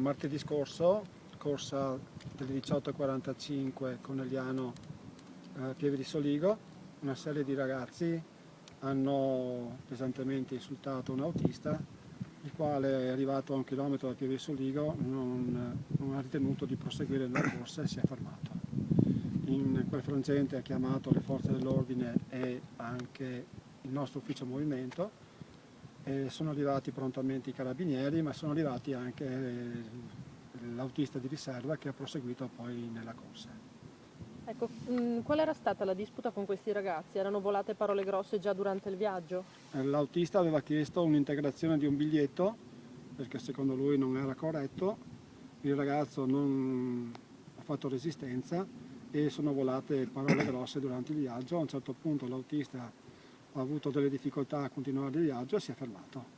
martedì scorso, corsa delle 18:45 Conegliano Pieve di Soligo, una serie di ragazzi hanno pesantemente insultato un autista, il quale è arrivato a 1 chilometro da Pieve di Soligo, non ha ritenuto di proseguire nella corsa e si è fermato. In quel frangente ha chiamato le forze dell'ordine e anche il nostro ufficio movimento. Sono arrivati prontamente i carabinieri, ma sono arrivati anche l'autista di riserva che ha proseguito poi nella corsa. Ecco, qual era stata la disputa con questi ragazzi? Erano volate parole grosse già durante il viaggio? L'autista aveva chiesto un'integrazione di un biglietto perché secondo lui non era corretto, il ragazzo non ha fatto resistenza e sono volate parole grosse durante il viaggio. A un certo punto l'autista ha avuto delle difficoltà a continuare il viaggio e si è fermato.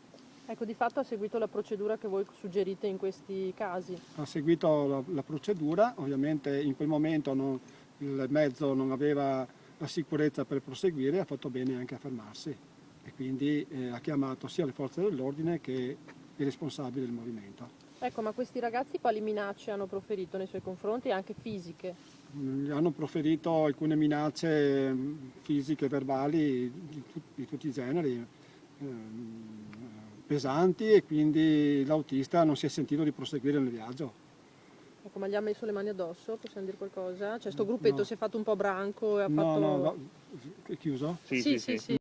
Ecco, di fatto ha seguito la procedura che voi suggerite in questi casi? Ha seguito la procedura, ovviamente in quel momento il mezzo non aveva la sicurezza per proseguire, ha fatto bene anche a fermarsi e quindi ha chiamato sia le forze dell'ordine che i responsabili del movimento. Ecco, ma questi ragazzi quali minacce hanno proferito nei suoi confronti, anche fisiche? Gli hanno proferito alcune minacce fisiche e verbali di tutti i generi, pesanti, e quindi l'autista non si è sentito di proseguire nel viaggio. Ecco, ma gli ha messo le mani addosso? Possiamo dire qualcosa? Cioè, sto gruppetto No. si è fatto un po' branco e ha No, fatto... no, è chiuso? Sì.